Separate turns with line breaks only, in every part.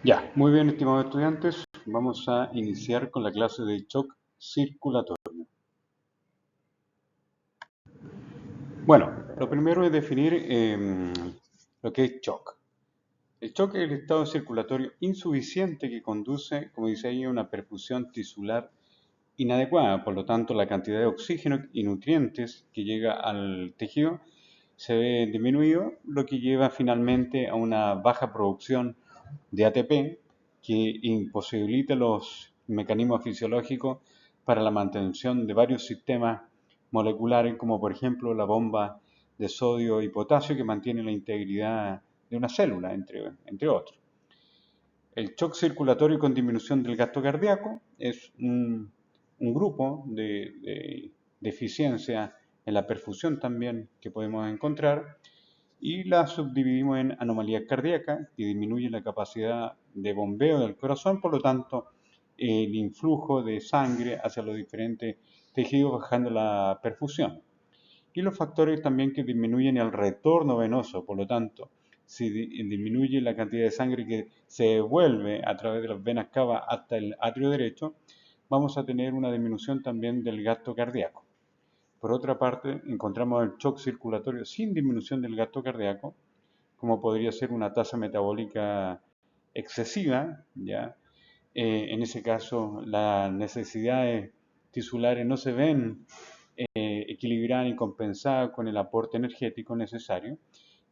Ya, muy bien, estimados estudiantes, vamos a iniciar con la clase de shock circulatorio. Bueno, lo primero es definir lo que es shock. El shock es el estado circulatorio insuficiente que conduce, como dice ahí, a una perfusión tisular inadecuada. Por lo tanto, la cantidad de oxígeno y nutrientes que llega al tejido se ve disminuido, lo que lleva finalmente a una baja producción de ATP que imposibilita los mecanismos fisiológicos para la mantención de varios sistemas moleculares, como por ejemplo la bomba de sodio y potasio que mantiene la integridad de una célula, entre otros. El shock circulatorio con disminución del gasto cardíaco es un grupo de deficiencia en la perfusión también que podemos encontrar y la subdividimos en anomalías cardíacas que disminuyen la capacidad de bombeo del corazón, por lo tanto el influjo de sangre hacia los diferentes tejidos bajando la perfusión. Y los factores también que disminuyen el retorno venoso, por lo tanto, si disminuye la cantidad de sangre que se devuelve a través de las venas cava hasta el atrio derecho, vamos a tener una disminución también del gasto cardíaco. Por otra parte, encontramos el shock circulatorio sin disminución del gasto cardíaco, como podría ser una tasa metabólica excesiva, ¿ya? En ese caso, las necesidades tisulares no se ven equilibradas y compensadas con el aporte energético necesario,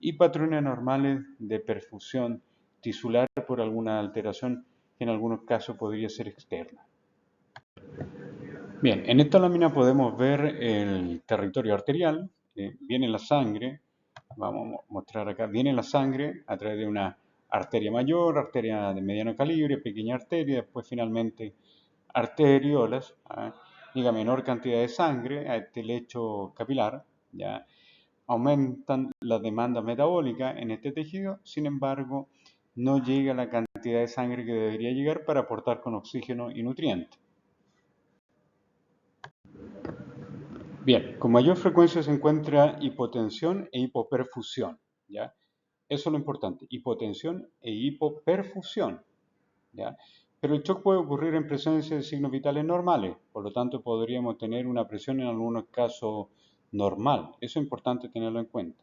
y patrones anormales de perfusión tisular por alguna alteración que en algunos casos podría ser externa. Bien, en esta lámina podemos ver el territorio arterial, viene la sangre, vamos a mostrar acá, viene la sangre a través de una arteria mayor, arteria de mediano calibre, pequeña arteria, después finalmente arteriolas, llega menor cantidad de sangre a este lecho capilar, ¿ya? Aumentan la demanda metabólica en este tejido, sin embargo, no llega la cantidad de sangre que debería llegar para aportar con oxígeno y nutrientes. Bien, con mayor frecuencia se encuentra hipotensión e hipoperfusión, ¿ya? Eso es lo importante, hipotensión e hipoperfusión, ¿ya? Pero el shock puede ocurrir en presencia de signos vitales normales, por lo tanto podríamos tener una presión en algunos casos normal, eso es importante tenerlo en cuenta.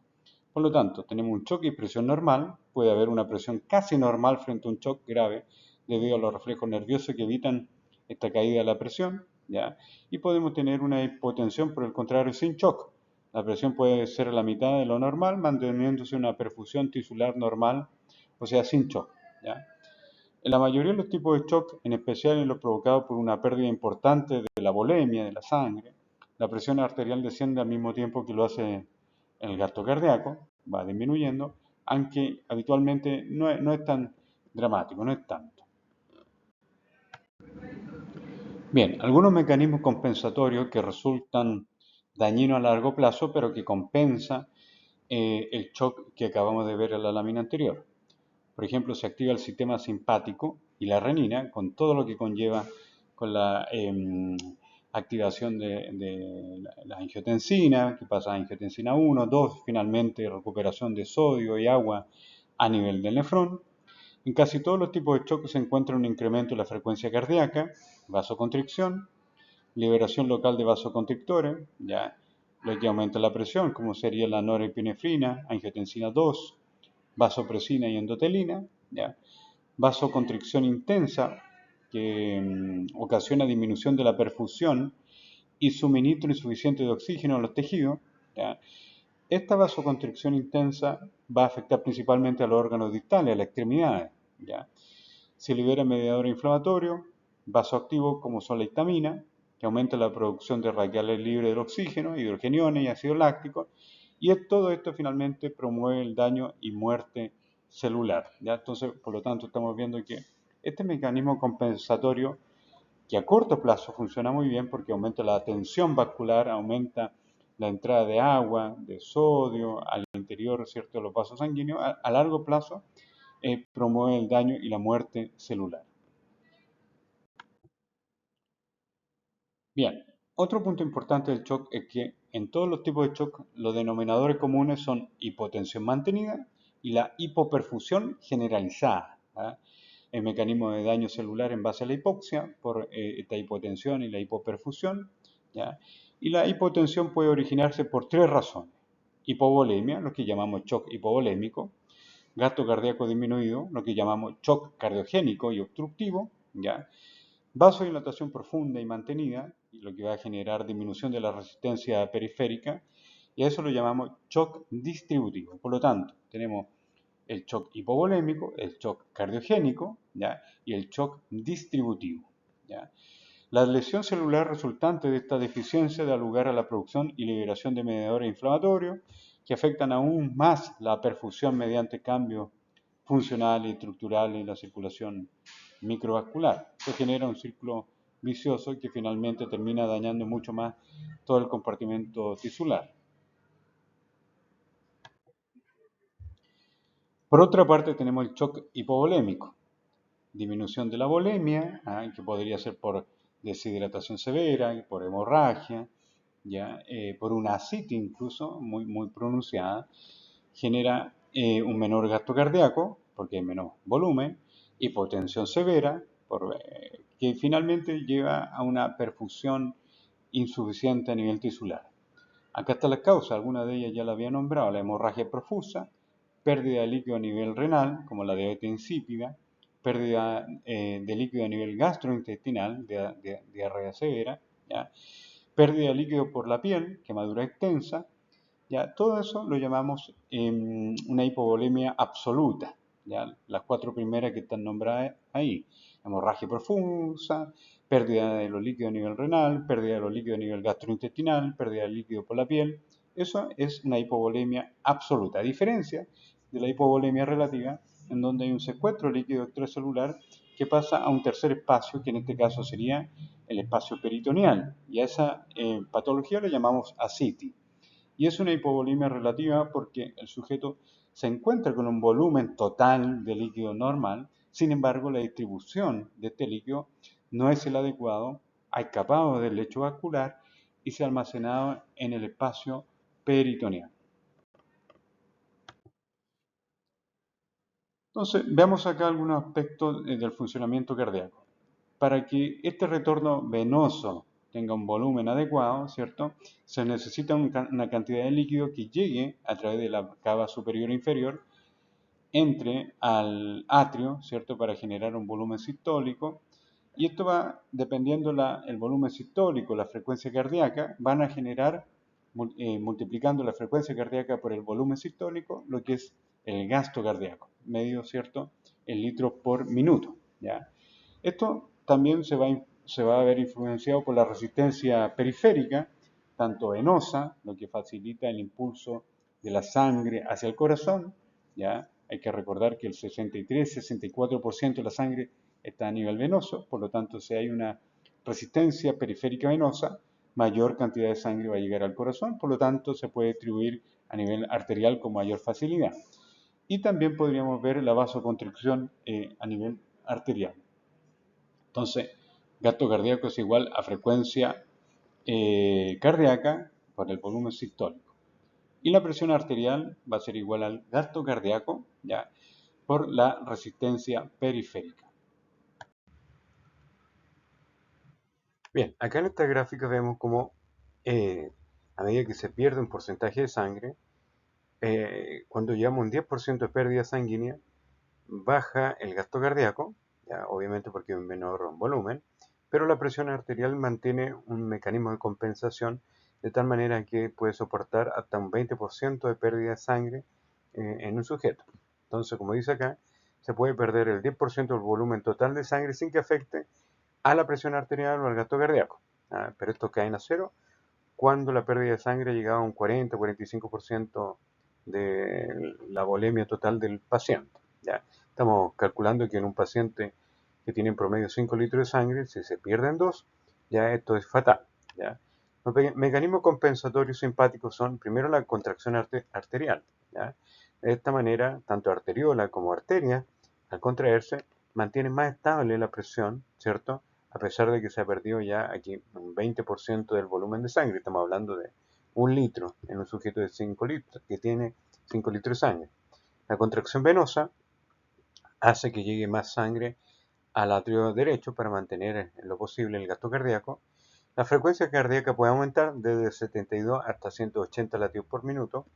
Por lo tanto, tenemos un shock y presión normal, puede haber una presión casi normal frente a un shock grave debido a los reflejos nerviosos que evitan esta caída de la presión, ¿ya? Y podemos tener una hipotensión por el contrario sin shock. La presión puede ser a la mitad de lo normal, manteniéndose una perfusión tisular normal, o sea, sin shock, ¿ya? En la mayoría de los tipos de shock, en especial en los provocados por una pérdida importante de la volemia de la sangre, la presión arterial desciende al mismo tiempo que lo hace el gasto cardíaco, va disminuyendo, aunque habitualmente no es tan dramático, no es tanto. Bien, algunos mecanismos compensatorios que resultan dañinos a largo plazo, pero que compensa el shock que acabamos de ver en la lámina anterior. Por ejemplo, se activa el sistema simpático y la renina, con todo lo que conlleva con la activación de la angiotensina, que pasa a angiotensina 1, 2, finalmente recuperación de sodio y agua a nivel del nefrón. En casi todos los tipos de shock se encuentra un incremento de la frecuencia cardíaca, vasoconstricción, liberación local de vasoconstrictores, ya lo que aumenta la presión, como sería la norepinefrina, angiotensina 2, vasopresina y endotelina, ¿ya? Vasoconstricción intensa, que ocasiona disminución de la perfusión y suministro insuficiente de oxígeno a los tejidos, ¿ya? Esta vasoconstricción intensa va a afectar principalmente a los órganos distales, a las extremidades, ¿ya? Se libera mediadores inflamatorios, vasoactivos como son la histamina, que aumenta la producción de radicales libres de oxígeno, hidrogeniones y ácido láctico, y todo esto finalmente promueve el daño y muerte celular, ¿ya? Entonces, por lo tanto, estamos viendo que este mecanismo compensatorio, que a corto plazo funciona muy bien porque aumenta la tensión vascular, aumenta la entrada de agua, de sodio al interior, ¿cierto?, de los vasos sanguíneos, a largo plazo promueve el daño y la muerte celular. Bien, otro punto importante del shock es que en todos los tipos de shock los denominadores comunes son hipotensión mantenida y la hipoperfusión generalizada, ¿ah? el mecanismo de daño celular en base a la hipoxia por esta hipotensión y la hipoperfusión, ¿ya? Y la hipotensión puede originarse por tres razones: hipovolemia, lo que llamamos shock hipovolémico; gasto cardíaco disminuido, lo que llamamos shock cardiogénico y obstructivo, ¿ya? Vasodilatación profunda y mantenida, lo que va a generar disminución de la resistencia periférica, y a eso lo llamamos shock distributivo. Por lo tanto, tenemos el shock hipovolémico, el shock cardiogénico, ¿ya? Y el shock distributivo, ¿ya? La lesión celular resultante de esta deficiencia da lugar a la producción y liberación de mediadores inflamatorios que afectan aún más la perfusión mediante cambios funcionales y estructurales en la circulación microvascular. Se genera un círculo vicioso que finalmente termina dañando mucho más todo el compartimento tisular. Por otra parte, tenemos el shock hipovolémico: disminución de la volemia, que podría ser por deshidratación severa, por hemorragia, ¿ya? Por una ascitis incluso muy pronunciada, genera un menor gasto cardíaco porque hay menos volumen, hipotensión severa, que finalmente lleva a una perfusión insuficiente a nivel tisular. Acá está la causa, algunas de ellas ya la había nombrado: la hemorragia profusa, pérdida de líquido a nivel renal, como la diabetes insípida, pérdida de líquido a nivel gastrointestinal, diarrea severa, ¿ya? Pérdida de líquido por la piel, quemadura extensa, ¿ya? Todo eso lo llamamos una hipovolemia absoluta, ¿ya? Las cuatro primeras que están nombradas ahí: hemorragia profusa, pérdida de los líquidos a nivel renal, pérdida de los líquidos a nivel gastrointestinal, pérdida de líquido por la piel. Eso es una hipovolemia absoluta, a diferencia de la hipovolemia relativa, en donde hay un secuestro líquido extracelular que pasa a un tercer espacio, que en este caso sería el espacio peritoneal, y a esa patología le llamamos ascitis. Y es una hipovolemia relativa porque el sujeto se encuentra con un volumen total de líquido normal; sin embargo, la distribución de este líquido no es el adecuado, ha escapado del lecho vascular y se ha almacenado en el espacio peritoneal. Entonces, veamos acá algunos aspectos del funcionamiento cardíaco. Para que este retorno venoso tenga un volumen adecuado, ¿cierto?, se necesita una cantidad de líquido que llegue a través de la cava superior e inferior, entre al atrio, ¿cierto?, para generar un volumen sistólico. Y esto va, dependiendo el volumen sistólico, la frecuencia cardíaca, van a generar, multiplicando la frecuencia cardíaca por el volumen sistólico, lo que es el gasto cardíaco, medido, ¿cierto?, en litros por minuto, ¿ya? Esto también se va a ver influenciado por la resistencia periférica, tanto venosa, lo que facilita el impulso de la sangre hacia el corazón, ¿ya? Hay que recordar que el 63-64% de la sangre está a nivel venoso, por lo tanto, si hay una resistencia periférica venosa, mayor cantidad de sangre va a llegar al corazón, por lo tanto, se puede distribuir a nivel arterial con mayor facilidad. Y también podríamos ver la vasoconstricción a nivel arterial. Entonces, gasto cardíaco es igual a frecuencia cardíaca por el volumen sistólico. Y la presión arterial va a ser igual al gasto cardíaco, ¿ya?, por la resistencia periférica. Bien, acá en esta gráfica vemos cómo a medida que se pierde un porcentaje de sangre, cuando llevamos un 10% de pérdida sanguínea, baja el gasto cardíaco, ya, obviamente porque hay un menor volumen, pero la presión arterial mantiene un mecanismo de compensación de tal manera que puede soportar hasta un 20% de pérdida de sangre en un sujeto. Entonces, como dice acá, se puede perder el 10% del volumen total de sangre sin que afecte a la presión arterial o al gasto cardíaco. Pero esto cae a cero cuando la pérdida de sangre llegaba a un 40-45% de la volemia total del paciente, ¿ya? Estamos calculando que en un paciente que tiene en promedio 5 litros de sangre, si se pierden 2, ya esto es fatal, ¿ya? Los mecanismos compensatorios simpáticos son, primero, la contracción arterial, ¿ya? De esta manera, tanto arteriola como arteria, al contraerse, mantienen más estable la presión, ¿cierto?, a pesar de que se ha perdido ya aquí un 20% del volumen de sangre. Estamos hablando de 1 litro en un sujeto de 5 litros, que tiene 5 litros de sangre. La contracción venosa hace que llegue más sangre al atrio derecho para mantener en lo posible el gasto cardíaco. La frecuencia cardíaca puede aumentar desde 72 hasta 180 latidos por minuto.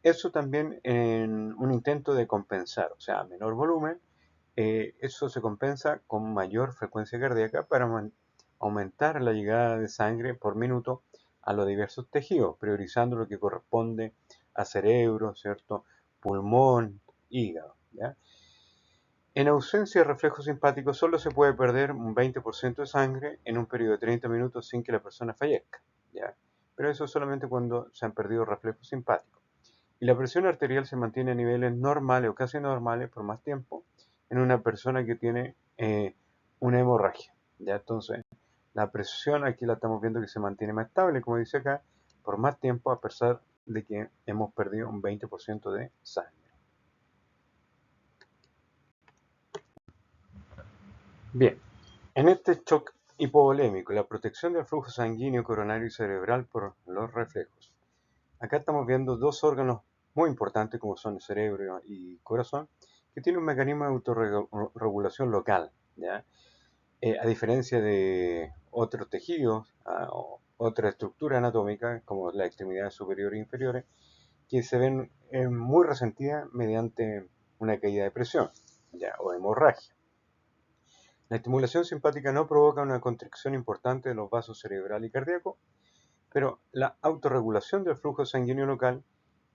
Eso también en un intento de compensar, o sea, menor volumen, eso se compensa con mayor frecuencia cardíaca para aumentar la llegada de sangre por minuto a los diversos tejidos, priorizando lo que corresponde a cerebro, ¿cierto? Pulmón, hígado, ¿ya? En ausencia de reflejo simpático, solo se puede perder un 20% de sangre en un periodo de 30 minutos sin que la persona fallezca, ¿ya? Pero eso solamente cuando se han perdido reflejos simpáticos. Y la presión arterial se mantiene a niveles normales o casi normales por más tiempo en una persona que tiene una hemorragia, ¿ya? Entonces, la presión aquí la estamos viendo que se mantiene más estable, como dice acá, por más tiempo a pesar de que hemos perdido un 20% de sangre. Bien, en este shock hipovolémico, la protección del flujo sanguíneo coronario y cerebral por los reflejos. Acá estamos viendo dos órganos muy importantes como son el cerebro y corazón, que tienen un mecanismo de autorregulación local, ¿ya? A diferencia de otros tejidos o otra estructura anatómica como las extremidades superiores e inferiores, que se ven muy resentidas mediante una caída de presión, ¿ya? O hemorragia. La estimulación simpática no provoca una contracción importante de los vasos cerebral y cardíaco, pero la autorregulación del flujo sanguíneo local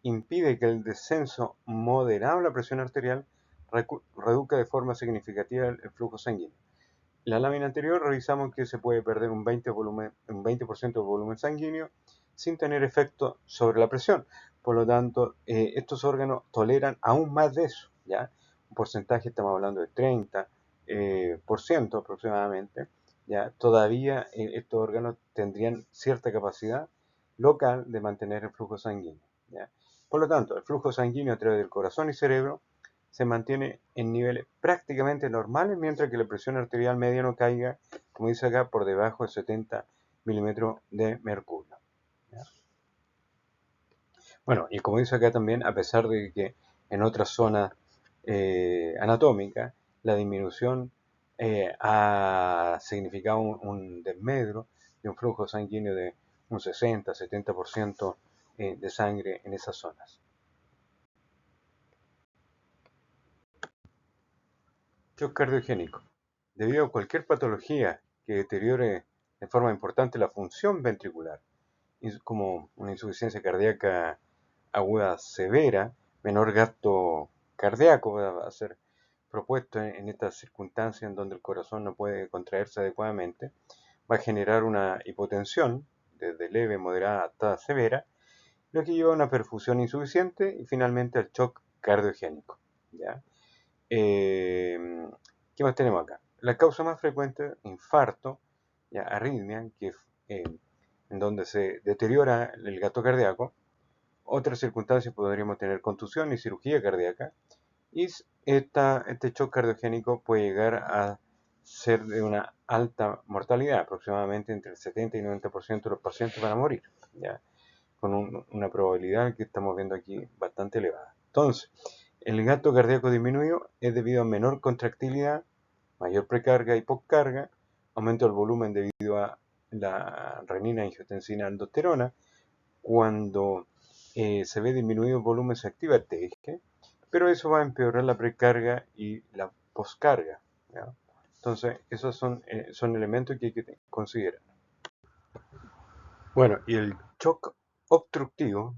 impide que el descenso moderado de la presión arterial reduzca de forma significativa el flujo sanguíneo. En la lámina anterior revisamos que se puede perder un 20% del volumen sanguíneo sin tener efecto sobre la presión. Por lo tanto, estos órganos toleran aún más de eso, ¿ya? Un porcentaje, estamos hablando de 30% aproximadamente, ¿ya? Todavía estos órganos tendrían cierta capacidad local de mantener el flujo sanguíneo, ¿ya? Por lo tanto, el flujo sanguíneo a través del corazón y cerebro se mantiene en niveles prácticamente normales, mientras que la presión arterial media no caiga, como dice acá, por debajo de 70 milímetros de mercurio, ¿ya? Bueno, y como dice acá también, a pesar de que en otras zonas anatómicas la disminución ha significado un desmedro de un flujo sanguíneo de un 60-70% de sangre en esas zonas. Shock cardiogénico. Debido a cualquier patología que deteriore de forma importante la función ventricular, como una insuficiencia cardíaca aguda severa, menor gasto cardíaco va a ser propuesto en estas circunstancias en donde el corazón no puede contraerse adecuadamente, va a generar una hipotensión desde leve, moderada hasta severa, lo que lleva a una perfusión insuficiente y finalmente al shock cardiogénico, ¿ya? ¿Qué más tenemos acá? La causa más frecuente, infarto, ya, arritmia, que eh, en donde se deteriora el gasto cardíaco. Otras circunstancias podríamos tener contusión y cirugía cardíaca. Y este shock cardiogénico puede llegar a ser de una alta mortalidad, aproximadamente entre el 70 y 90% de los pacientes van a morir, ¿ya? Con una probabilidad que estamos viendo aquí bastante elevada. Entonces, el gasto cardíaco disminuido es debido a menor contractilidad, mayor precarga y poscarga, aumento del volumen debido a la renina, angiotensina, aldosterona. Cuando se ve disminuido el volumen se activa este eje, pero eso va a empeorar la precarga y la poscarga, ¿ya? Entonces, esos son elementos que hay que considerar. Bueno, y el shock obstructivo,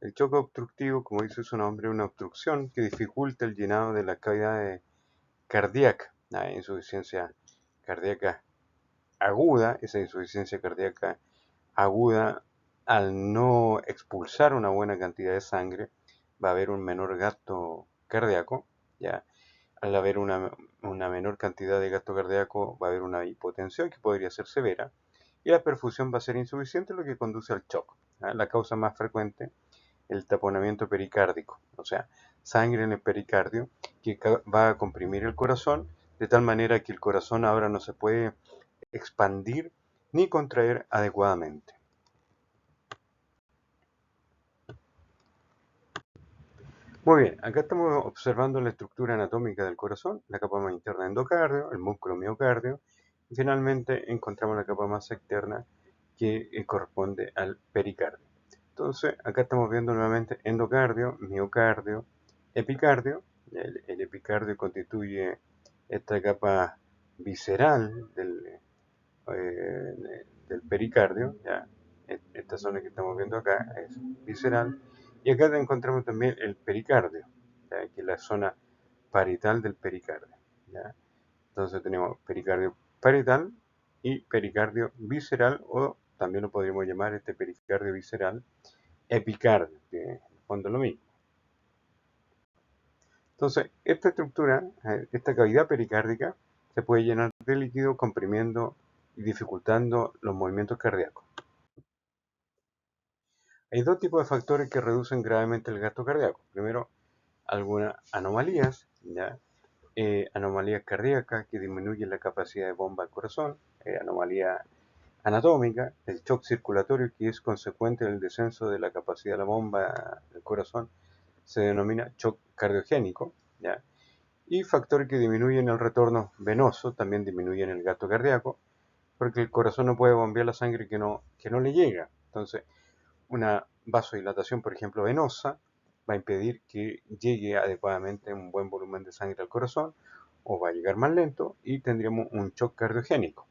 el shock obstructivo, como dice su nombre, es una obstrucción que dificulta el llenado de las cavidades cardíacas, insuficiencia cardíaca aguda, esa insuficiencia cardíaca aguda, al no expulsar una buena cantidad de sangre, va a haber un menor gasto cardíaco, ¿ya? Al haber una menor cantidad de gasto cardíaco, va a haber una hipotensión que podría ser severa, y la perfusión va a ser insuficiente, lo que conduce al shock. La causa más frecuente, el taponamiento pericárdico, o sea, sangre en el pericardio que va a comprimir el corazón de tal manera que el corazón ahora no se puede expandir ni contraer adecuadamente. Muy bien, acá estamos observando la estructura anatómica del corazón, la capa más interna endocardio, el músculo miocardio, y finalmente encontramos la capa más externa que corresponde al pericardio. Entonces, acá estamos viendo nuevamente endocardio, miocardio, epicardio. El epicardio constituye esta capa visceral del pericardio, ya. Esta zona que estamos viendo acá es visceral. Y acá encontramos también el pericardio, ya, que es la zona parietal del pericardio. Ya. Entonces tenemos pericardio parietal y pericardio visceral, o también lo podríamos llamar este pericardio visceral epicardio, que en el fondo es lo mismo. Entonces, esta estructura, esta cavidad pericárdica, se puede llenar de líquido comprimiendo y dificultando los movimientos cardíacos. Hay dos tipos de factores que reducen gravemente el gasto cardíaco. Primero, algunas anomalías, ¿ya? Anomalías cardíacas que disminuyen la capacidad de bomba al corazón, anomalía anatómica, el shock circulatorio que es consecuente del descenso de la capacidad de la bomba del corazón, se denomina shock cardiogénico, ¿ya? Y factores que disminuyen el retorno venoso, también disminuyen el gasto cardíaco, porque el corazón no puede bombear la sangre que no le llega. Entonces, una vasodilatación, por ejemplo, venosa, va a impedir que llegue adecuadamente un buen volumen de sangre al corazón, o va a llegar más lento y tendríamos un shock cardiogénico.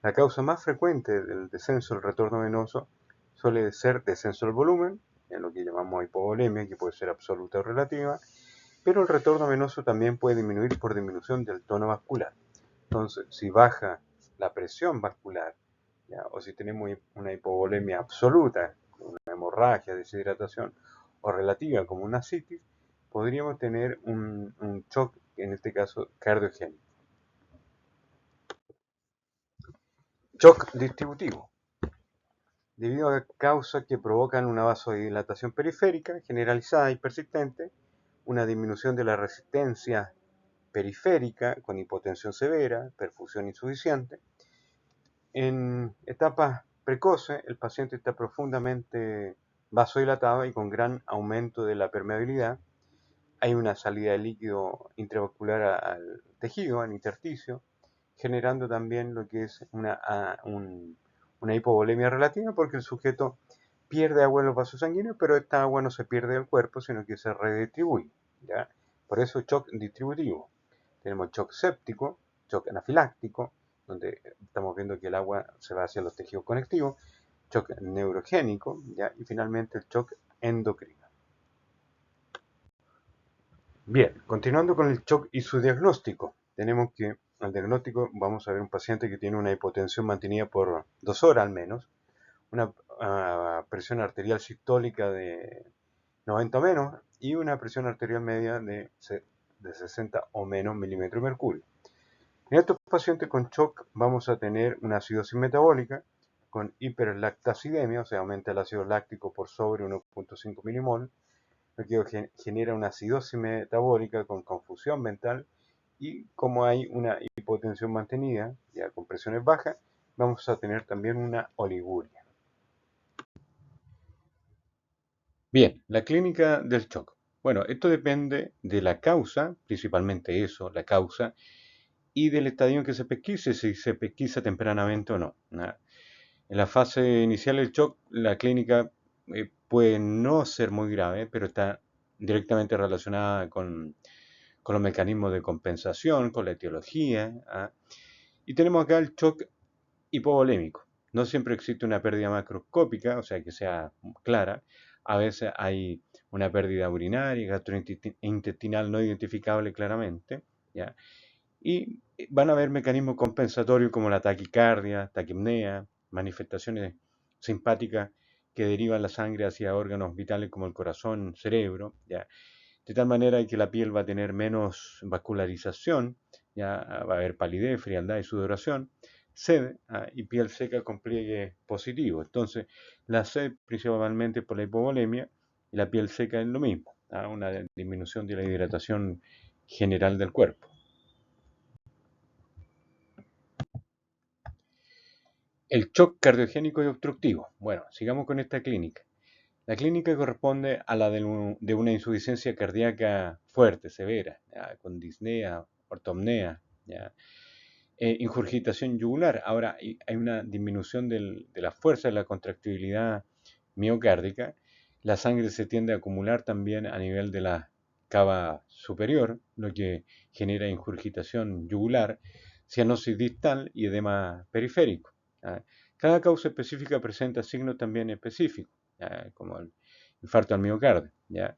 La causa más frecuente del descenso del retorno venoso suele ser descenso del volumen, en lo que llamamos hipovolemia, que puede ser absoluta o relativa, pero el retorno venoso también puede disminuir por disminución del tono vascular. Entonces, si baja la presión vascular, ¿ya? O si tenemos una hipovolemia absoluta, una hemorragia, deshidratación, o relativa como una citis, podríamos tener un shock, en este caso cardiogénico. Shock distributivo. Debido a causas que provocan una vasodilatación periférica generalizada y persistente, una disminución de la resistencia periférica con hipotensión severa, perfusión insuficiente. En etapas precoces, el paciente está profundamente vasodilatado y con gran aumento de la permeabilidad. Hay una salida de líquido intravascular al tejido, al intersticio, generando también lo que es una hipovolemia relativa, porque el sujeto pierde agua en los vasos sanguíneos, pero esta agua no se pierde del cuerpo, sino que se redistribuye, ¿ya? Por eso shock distributivo. Tenemos shock séptico, shock anafiláctico, donde estamos viendo que el agua se va hacia los tejidos conectivos, shock neurogénico, ¿ya? Y finalmente el shock endocrino. Bien, continuando con el shock y su diagnóstico, tenemos que al diagnóstico vamos a ver un paciente que tiene una hipotensión mantenida por 2 horas al menos, una presión arterial sistólica de 90 o menos y una presión arterial media de 60 o menos milímetros de mercurio. En estos pacientes con shock vamos a tener una acidosis metabólica con hiperlactacidemia, o sea, aumenta el ácido láctico por sobre 1.5 milimol, lo que genera una acidosis metabólica con confusión mental, y como hay una hipotensión mantenida, ya con presiones bajas, vamos a tener también una oliguria. Bien, la clínica del shock. Bueno, esto depende de la causa, principalmente eso, la causa, y del estadio en que se pesquise, si se pesquisa tempranamente o no. En la fase inicial del shock, la clínica puede no ser muy grave, pero está directamente relacionada con los mecanismos de compensación, con la etiología. Y tenemos acá el shock hipovolémico. No siempre existe una pérdida macroscópica, o sea, que sea clara. A veces hay una pérdida urinaria, gastrointestinal no identificable claramente, ¿ya? Y van a haber mecanismos compensatorios como la taquicardia, taquipnea, manifestaciones simpáticas que derivan la sangre hacia órganos vitales como el corazón, cerebro, ¿ya? De tal manera que la piel va a tener menos vascularización, ya va a haber palidez, frialdad y sudoración, sed y piel seca con pliegue positivo. Entonces, la sed principalmente por la hipovolemia y la piel seca es lo mismo, una disminución de la hidratación general del cuerpo. El shock cardiogénico y obstructivo. Bueno, sigamos con esta clínica. La clínica corresponde a la de una insuficiencia cardíaca fuerte, severa, ¿ya? Con disnea, ortopnea, ¿ya? Ingurgitación yugular. Ahora hay una disminución de la fuerza de la contractibilidad miocárdica. La sangre se tiende a acumular también a nivel de la cava superior, lo que genera ingurgitación yugular, cianosis distal y edema periférico. ¿Ya? Cada causa específica presenta signos también específicos, ¿ya? Como el infarto al miocardio, ¿ya?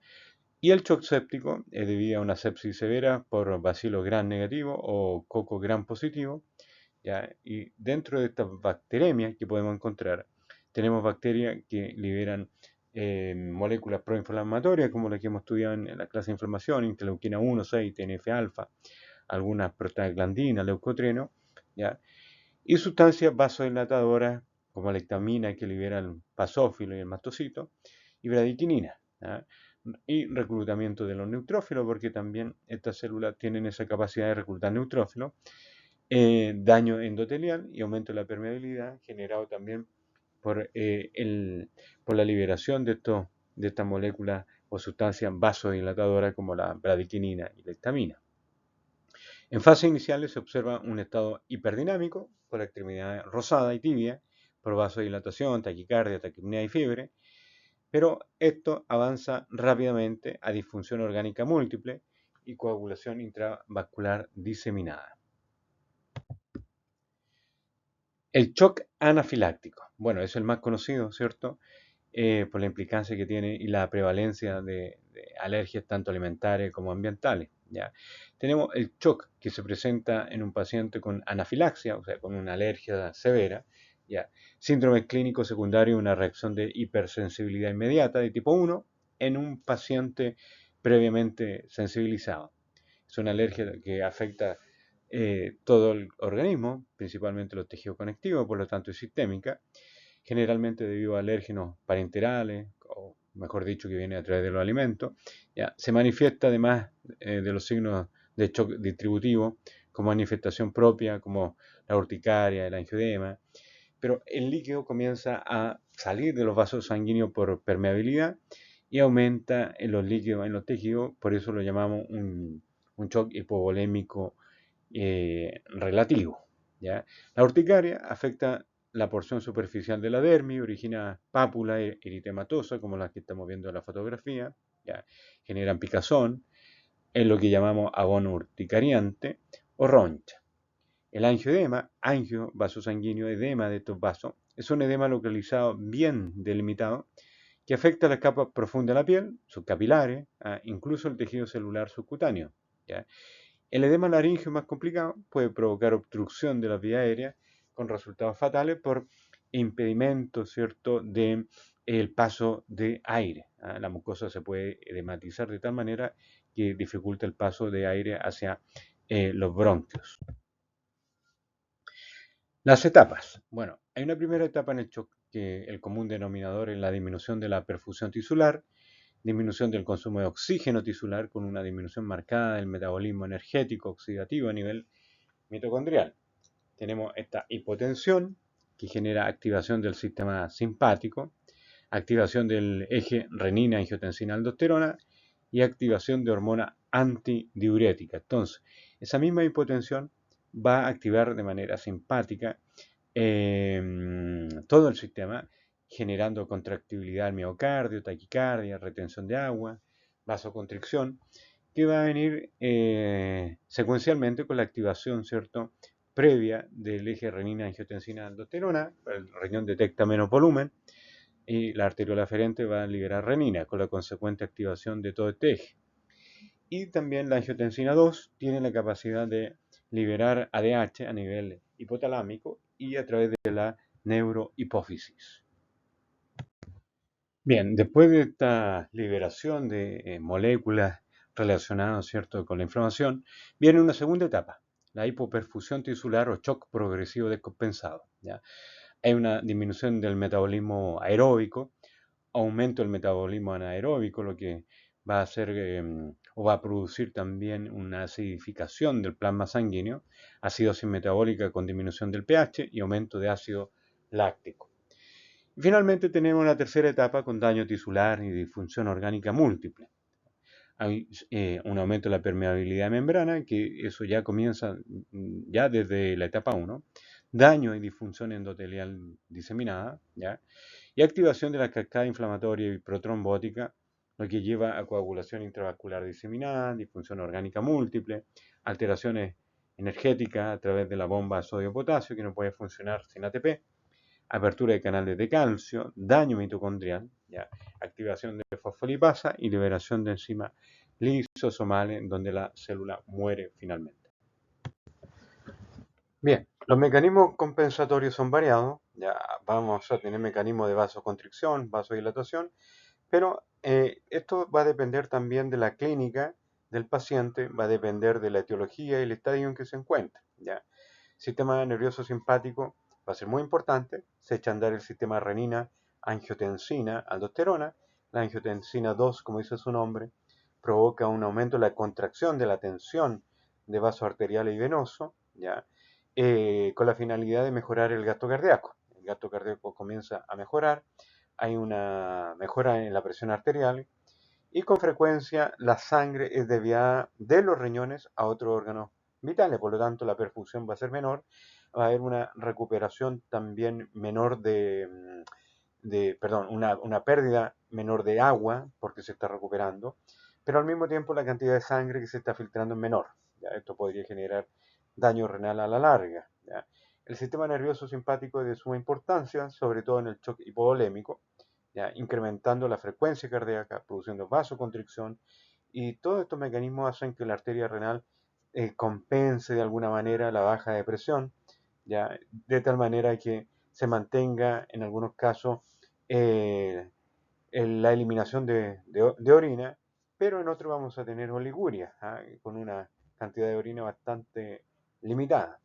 Y el shock séptico es debido a una sepsis severa por bacilo gram negativo o coco gram positivo, ¿ya? Y dentro de estas bacteremias que podemos encontrar, tenemos bacterias que liberan moléculas proinflamatorias, como las que hemos estudiado en la clase de inflamación, interleuquina 1, 6, TNF-alfa, algunas prostaglandinas, leucotrieno, ¿ya? Y sustancias vasodilatadoras, como la histamina que libera el basófilo y el mastocito, y bradiquinina, ¿ya? Y reclutamiento de los neutrófilos, porque también estas células tienen esa capacidad de reclutar neutrófilos, daño endotelial y aumento de la permeabilidad generado también por, por la liberación de estas moléculas o sustancias vasodilatadoras como la bradiquinina y la histamina. En fases iniciales se observa un estado hiperdinámico con la extremidad rosada y tibia por vasodilatación, taquicardia, taquipnea y fiebre, pero esto avanza rápidamente a disfunción orgánica múltiple y coagulación intravascular diseminada. El shock anafiláctico, bueno, es el más conocido, ¿cierto? Por la implicancia que tiene y la prevalencia de alergias tanto alimentarias como ambientales, ¿ya? Tenemos el shock que se presenta en un paciente con anafilaxia, o sea, con una alergia severa, ¿ya? Síndrome clínico secundario, una reacción de hipersensibilidad inmediata de tipo 1 en un paciente previamente sensibilizado. Es una alergia que afecta todo el organismo, principalmente los tejidos conectivos, por lo tanto es sistémica, generalmente debido a alérgenos parenterales, o mejor dicho, que viene a través de los alimentos. ¿Ya? Se manifiesta además de los signos de shock distributivo, como manifestación propia, como la urticaria, el angioedema, pero el líquido comienza a salir de los vasos sanguíneos por permeabilidad y aumenta en los líquidos, en los tejidos, por eso lo llamamos un shock hipovolémico relativo, ¿ya? La urticaria afecta la porción superficial de la dermis, origina pápula eritematosa, como las que estamos viendo en la fotografía, ¿ya? Generan picazón, es lo que llamamos abono urticariante o roncha. El angioedema, angio, vaso sanguíneo, edema de estos vasos, es un edema localizado bien delimitado que afecta la capa profunda de la piel, sus capilares, incluso el tejido celular subcutáneo, ¿ya? El edema laríngeo más complicado puede provocar obstrucción de la vía aérea con resultados fatales por impedimento, ¿cierto?, de el paso de aire. La mucosa se puede edematizar de tal manera que dificulta el paso de aire hacia los bronquios. Las etapas. Bueno, hay una primera etapa en el shock que el común denominador es la disminución de la perfusión tisular, disminución del consumo de oxígeno tisular con una disminución marcada del metabolismo energético oxidativo a nivel mitocondrial. Tenemos esta hipotensión que genera activación del sistema simpático, activación del eje renina-angiotensina-aldosterona y activación de hormona antidiurética. Entonces, esa misma hipotensión va a activar de manera simpática todo el sistema, generando contractibilidad al miocardio, taquicardia, retención de agua, vasoconstricción, que va a venir secuencialmente con la activación, ¿cierto?, previa del eje renina-angiotensina-aldosterona. El riñón detecta menos volumen y la arteriola aferente va a liberar renina con la consecuente activación de todo este eje. Y también la angiotensina 2 tiene la capacidad de liberar ADH a nivel hipotalámico y a través de la neurohipófisis. Bien, después de esta liberación de moléculas relacionadas, ¿cierto?, con la inflamación, viene una segunda etapa, la hipoperfusión tisular o shock progresivo descompensado, ¿ya? Hay una disminución del metabolismo aeróbico, aumento del metabolismo anaeróbico, lo que va a hacer o va a producir también una acidificación del plasma sanguíneo, acidosis metabólica con disminución del pH y aumento de ácido láctico. Finalmente tenemos una tercera etapa con daño tisular y disfunción orgánica múltiple. Hay un aumento de la permeabilidad de membrana, que eso ya comienza ya desde la etapa 1, daño y disfunción endotelial diseminada, ¿ya? Y activación de la cascada inflamatoria y protrombótica, lo que lleva a coagulación intravascular diseminada, disfunción orgánica múltiple, alteraciones energéticas a través de la bomba sodio-potasio, que no puede funcionar sin ATP, apertura de canales de calcio, daño mitocondrial, ¿ya? Activación de fosfolipasa y liberación de enzimas lisosomales, donde la célula muere finalmente. Bien, los mecanismos compensatorios son variados, ya vamos a tener mecanismos de vasoconstricción, vasodilatación, pero esto va a depender también de la clínica del paciente, va a depender de la etiología y el estadio en que se encuentra, ¿ya? Sistema nervioso simpático va a ser muy importante, se echa a andar el sistema renina, angiotensina, aldosterona, la angiotensina 2, como dice su nombre, provoca un aumento de la contracción de la tensión de vaso arterial y venoso, ¿ya? Con la finalidad de mejorar el gasto cardíaco. El gasto cardíaco comienza a mejorar, hay una mejora en la presión arterial y con frecuencia la sangre es desviada de los riñones a otros órganos vitales, por lo tanto la perfusión va a ser menor, va a haber una recuperación también menor perdón, una pérdida menor de agua porque se está recuperando, pero al mismo tiempo la cantidad de sangre que se está filtrando es menor. ¿Ya? Esto podría generar daño renal a la larga. ¿Ya? El sistema nervioso simpático es de suma importancia, sobre todo en el shock hipovolémico, ¿ya? Incrementando la frecuencia cardíaca, produciendo vasoconstricción, y todos estos mecanismos hacen que la arteria renal compense de alguna manera la baja de presión, ¿ya? De tal manera que se mantenga en algunos casos eh, la eliminación de orina, pero en otros vamos a tener oliguria, ¿ah? Con una cantidad de orina bastante limitada.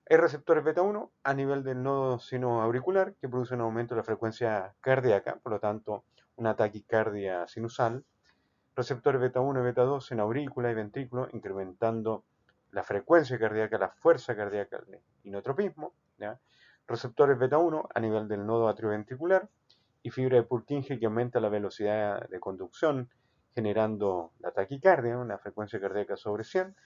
Hay receptores beta 1 a nivel del nodo sinoauricular que producen un aumento de la frecuencia cardíaca, por lo tanto una taquicardia sinusal. Receptores beta 1 y beta 2 en aurícula y ventrículo, incrementando la frecuencia cardíaca, la fuerza cardíaca, el inotropismo. ¿Ya? Receptores beta 1 a nivel del nodo atrioventricular y fibra de Purkinje que aumenta la velocidad de conducción, generando la taquicardia, una frecuencia cardíaca sobre 100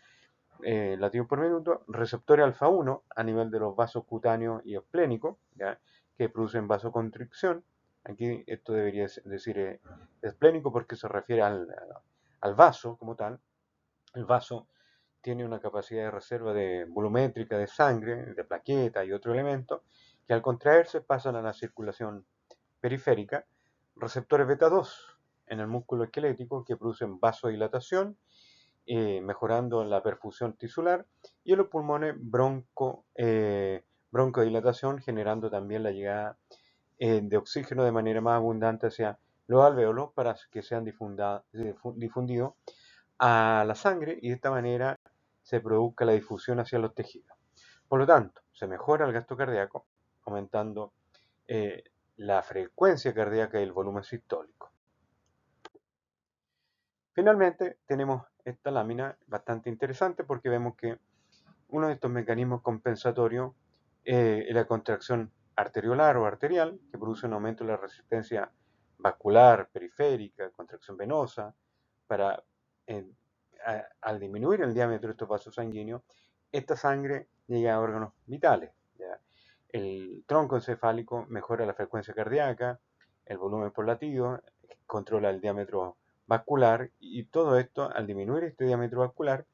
latidos por minuto. Receptores alfa 1 a nivel de los vasos cutáneos y esplénicos, ¿ya? Que producen vasoconstricción. Aquí esto debería decir esplénico porque se refiere al vaso como tal. El vaso tiene una capacidad de reserva de volumétrica de sangre, de plaquetas y otros elementos que al contraerse pasan a la circulación periférica. Receptores beta 2 en el músculo esquelético que producen vasodilatación, mejorando la perfusión tisular, y en los pulmones broncodilatación, generando también la llegada de oxígeno de manera más abundante hacia los alvéolos para que sean difundidos a la sangre y de esta manera se produzca la difusión hacia los tejidos. Por lo tanto, se mejora el gasto cardíaco, aumentando eh, la frecuencia cardíaca y el volumen sistólico. Finalmente, tenemos esta lámina bastante interesante porque vemos que uno de estos mecanismos compensatorios es la contracción arteriolar o arterial, que produce un aumento de la resistencia vascular periférica, contracción venosa, para, eh, al disminuir el diámetro de estos vasos sanguíneos, esta sangre llega a órganos vitales. ¿Ya? El tronco encefálico mejora la frecuencia cardíaca, el volumen por latido, controla el diámetro vascular y todo esto, al disminuir este diámetro vascular,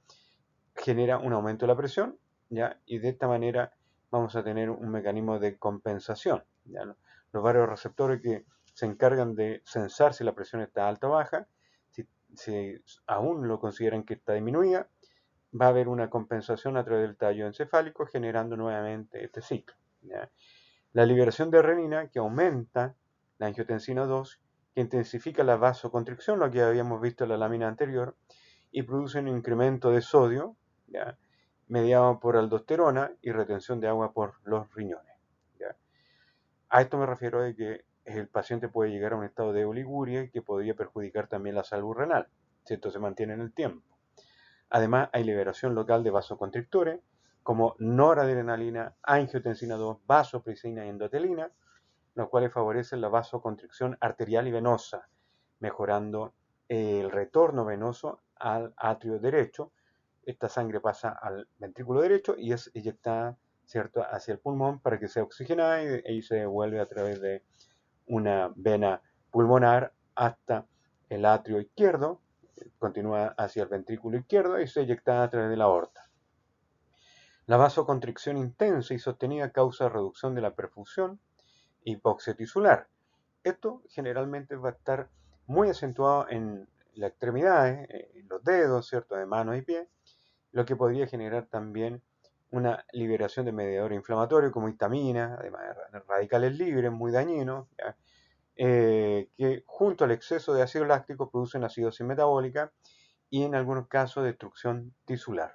genera un aumento de la presión, ¿ya? Y de esta manera vamos a tener un mecanismo de compensación, ¿ya? Los varios receptores que se encargan de censar si la presión está alta o baja, si aún lo consideran que está disminuida, va a haber una compensación a través del tallo encefálico generando nuevamente este ciclo, ¿ya? La liberación de renina que aumenta la angiotensina 2, que intensifica la vasoconstricción, lo que habíamos visto en la lámina anterior, y produce un incremento de sodio, ¿ya? Mediado por aldosterona y retención de agua por los riñones. ¿Ya? A esto me refiero de que el paciente puede llegar a un estado de oliguria que podría perjudicar también la salud renal, si esto se mantiene en el tiempo. Además, hay liberación local de vasoconstrictores como noradrenalina, angiotensina 2, vasopresina y endotelina, los cuales favorecen la vasoconstricción arterial y venosa, mejorando el retorno venoso al atrio derecho. Esta sangre pasa al ventrículo derecho y es eyectada, ¿cierto?, hacia el pulmón para que sea oxigenada y se devuelve a través de una vena pulmonar hasta el atrio izquierdo, continúa hacia el ventrículo izquierdo y se eyectada a través de la aorta. La vasoconstricción intensa y sostenida causa reducción de la perfusión e hipoxia tisular. Esto generalmente va a estar muy acentuado en las extremidades, en los dedos, ¿cierto?, de manos y pies, lo que podría generar también una liberación de mediadores inflamatorios como histamina, además de radicales libres muy dañinos, que junto al exceso de ácido láctico producen acidosis metabólica y en algunos casos destrucción tisular.